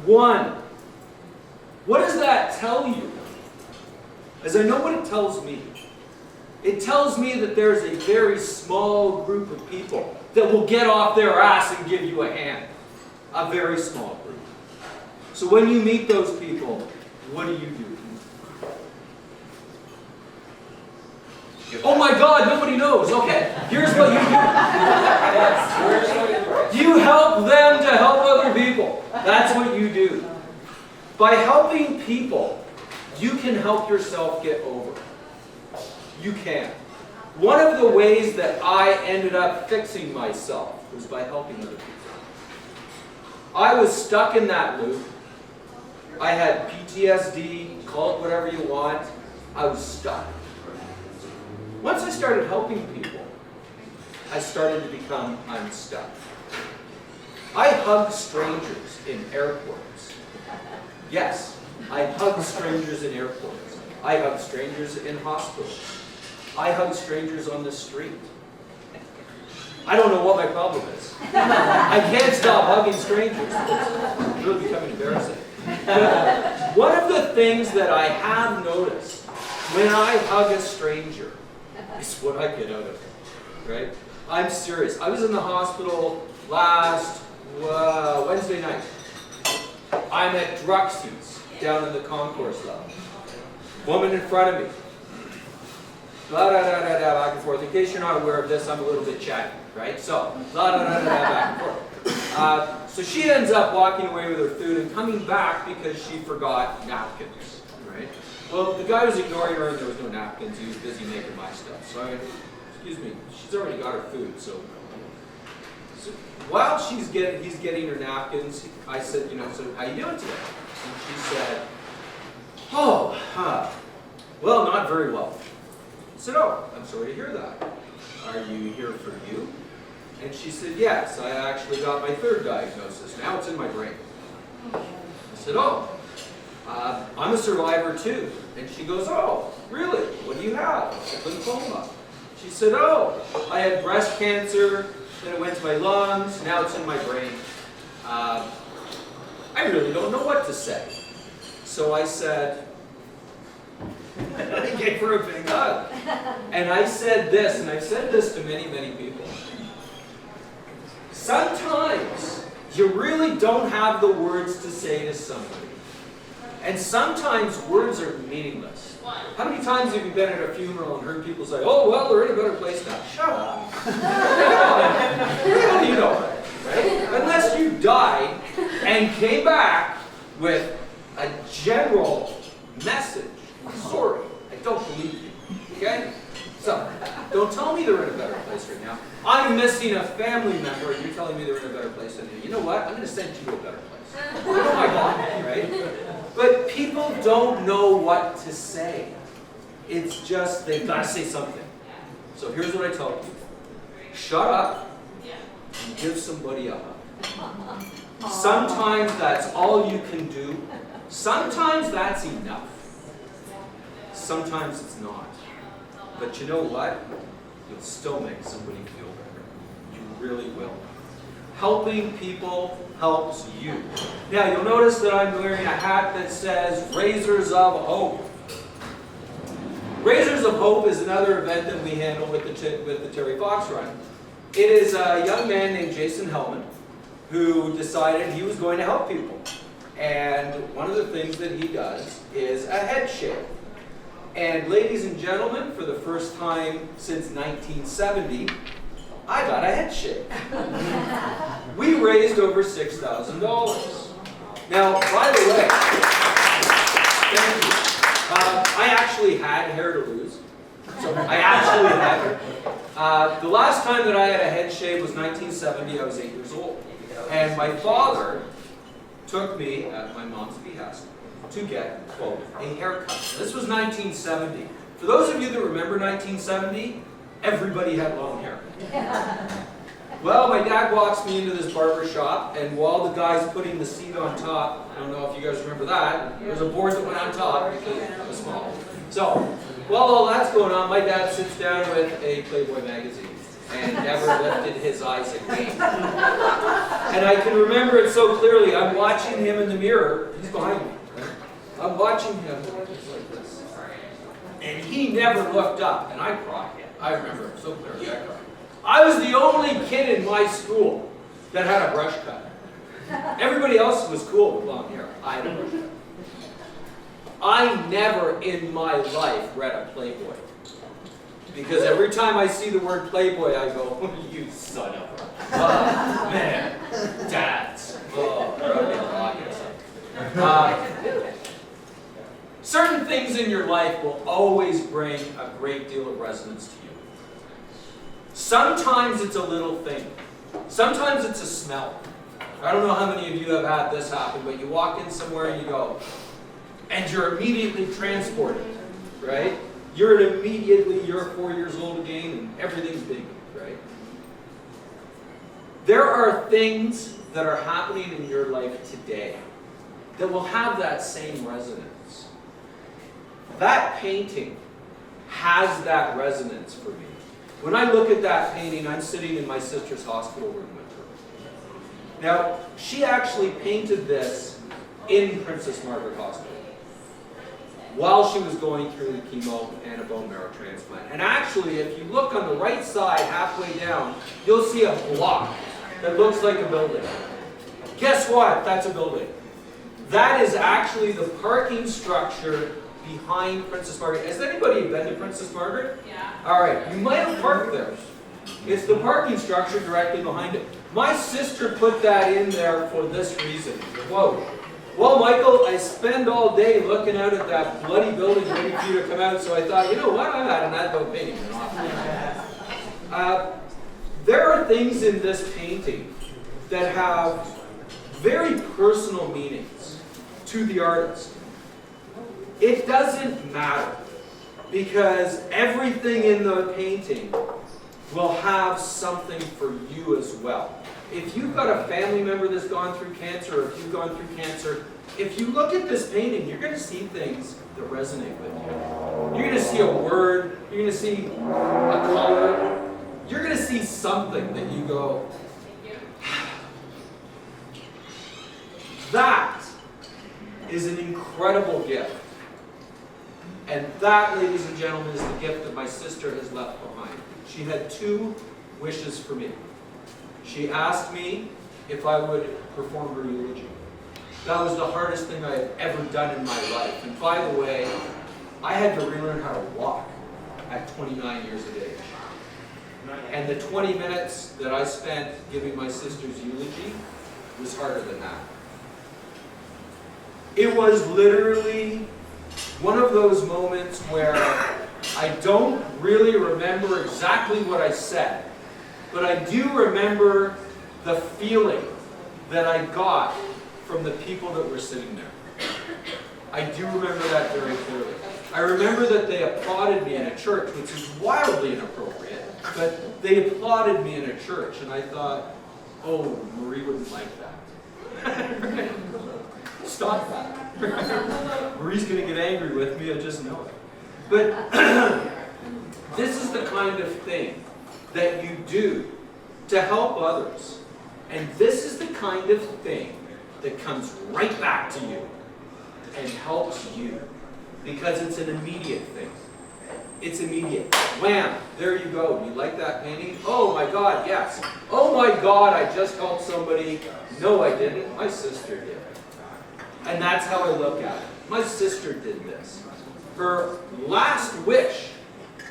1. What does that tell you? As I know what it tells me. It tells me that there's a very small group of people that will get off their ass and give you a hand. A very small group. So when you meet those people, what do you do? Oh my God, nobody knows. Okay, here's what you do. You help them to help other people. That's what you do. By helping people, you can help yourself get over. You can. One of the ways that I ended up fixing myself was by helping other people. I was stuck in that loop. I had PTSD, call it whatever you want. I was stuck. Once I started helping people, I started to become unstuck. I hug strangers in airports. Yes, I hug strangers in airports. I hug strangers in hospitals. I hug strangers on the street. I don't know what my problem is. I can't stop hugging strangers. It's really becoming embarrassing. But one of the things that I have noticed when I hug a stranger is what I get out of it, right? I'm serious. I was in the hospital last Wednesday night. I'm at Druxy's down in the concourse level. Woman in front of me. Blah, da, da, da, da, back and forth. In case you're not aware of this, I'm a little bit chatty, right? So, blah, da, da, da, da, back and forth. So she ends up walking away with her food and coming back because she forgot napkins, right? Well, the guy was ignoring her and there was no napkins. He was busy making my stuff. So I went, excuse me, she's already got her food. So while he's getting her napkins, I said, so how you doing today? And she said, well, not very well. I said, oh, I'm sorry to hear that. Are you here for you? And she said, yes, I actually got my third diagnosis. Now it's in my brain. I said, oh, I'm a survivor too. And she goes, oh, really? What do you have? I said, lymphoma. She said, oh, I had breast cancer, then it went to my lungs, now it's in my brain. I really don't know what to say. So I said, I gave her a big hug. And I said this, and I've said this to many, many people. Sometimes you really don't have the words to say to somebody. And sometimes words are meaningless. How many times have you been at a funeral and heard people say, oh, well, we're in a better place now? Shut up. How do you know that? Right? Unless you died and came back with a general message. Sorry, I don't believe you. Okay? So, don't tell me they're in a better place right now. I'm missing a family member and you're telling me they're in a better place than you. You know what? I'm going to send you to a better place. Oh my God, right? But people don't know what to say. It's just, they've got to say something. So here's what I tell you. Shut up and give somebody a hug. Sometimes that's all you can do. Sometimes that's enough. Sometimes it's not. But you know what? You'll still make somebody feel better. You really will. Helping people helps you. Now you'll notice that I'm wearing a hat that says Razors of Hope. Razors of Hope is another event that we handle with the Terry Fox Run. It is a young man named Jason Hellman who decided he was going to help people. And one of the things that he does is a head shave. And ladies and gentlemen, for the first time since 1970, I got a head shave. We raised over $6,000. Now, by the way, thank you. I actually had hair to lose. So I actually had hair. The last time that I had a head shave was 1970. I was 8 years old. And my father took me, at my mom's behest, to get, quote, a haircut. This was 1970. For those of you that remember 1970, everybody had long hair. Well, my dad walks me into this barber shop, and while the guy's putting the seat on top, I don't know if you guys remember that, there was a board that went on top because it was small. So, while all that's going on, my dad sits down with a Playboy magazine. and never lifted his eyes again. And I can remember it so clearly. I'm watching him in the mirror. He's behind me. Right? I'm watching him like this. And he never looked up. And I cried. I remember it so clearly. I cried. I was the only kid in my school that had a brush cut. Everybody else was cool with long hair. I had a brush cut. I never in my life read a Playboy. Because every time I see the word Playboy, I go, oh, you son of a... Oh, man. Dads. Oh, certain things in your life will always bring a great deal of resonance to you. Sometimes it's a little thing. Sometimes it's a smell. I don't know how many of you have had this happen, but you walk in somewhere and you go, and you're immediately transported, right? You're 4 years old again, and everything's big, right? There are things that are happening in your life today that will have that same resonance. That painting has that resonance for me. When I look at that painting, I'm sitting in my sister's hospital room with her. Now, she actually painted this in Princess Margaret Hospital while she was going through the chemo and a bone marrow transplant. And actually, if you look on the right side, halfway down, you'll see a block that looks like a building. Guess what? That's a building. That is actually the parking structure behind Princess Margaret. Has anybody been to Princess Margaret? Yeah. All right, you might have parked there. It's the parking structure directly behind it. My sister put that in there for this reason. Whoa. Well, Michael, I spend all day looking out at that bloody building waiting for you to come out, so I thought, you know what, I'm at an adult painting. There are things in this painting that have very personal meanings to the artist. It doesn't matter, because everything in the painting will have something for you as well. If you've got a family member that's gone through cancer, or if you've gone through cancer, if you look at this painting, you're going to see things that resonate with you. You're going to see a word, you're going to see a color, you're going to see something that you go, that is an incredible gift. And that, ladies and gentlemen, is the gift that my sister has left behind. She had 2 wishes for me. She asked me if I would perform her eulogy. That was the hardest thing I had ever done in my life. And by the way, I had to relearn how to walk at 29 years of age. And the 20 minutes that I spent giving my sister's eulogy was harder than that. It was literally one of those moments where I don't really remember exactly what I said, but I do remember the feeling that I got from the people that were sitting there. I do remember that very clearly. I remember that they applauded me in a church, which is wildly inappropriate, but they applauded me in a church, and I thought, oh, Marie wouldn't like that. Stop that. Marie's going to get angry with me, I just know it. But this is the kind of thing that you do to help others. And this is the kind of thing that comes right back to you and helps you. Because it's an immediate thing. It's immediate. Wham! There you go. Do you like that painting? Oh my God, yes. Oh my God, I just helped somebody. No, I didn't. My sister did. And that's how I look at it. My sister did this. Her last wish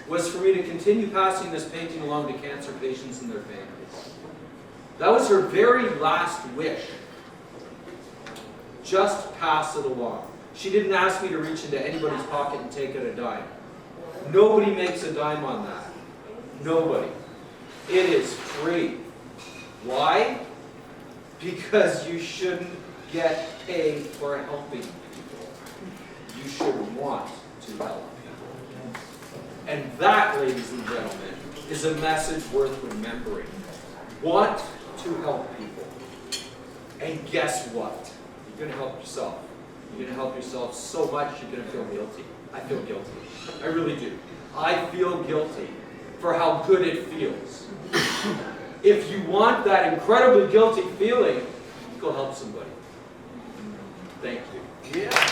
was for me to continue passing this painting along to cancer patients and their families. That was her very last wish. Just pass it along. She didn't ask me to reach into anybody's pocket and take out a dime. Nobody makes a dime on that. Nobody. It is free. Why? Because you shouldn't get paid for helping people. You should want to help people. And that, ladies and gentlemen, is a message worth remembering. Want to help people. And guess what? You're going to help yourself. You're going to help yourself so much you're going to feel guilty. I feel guilty. I really do. I feel guilty for how good it feels. If you want that incredibly guilty feeling, go help somebody. Thank you. Yeah.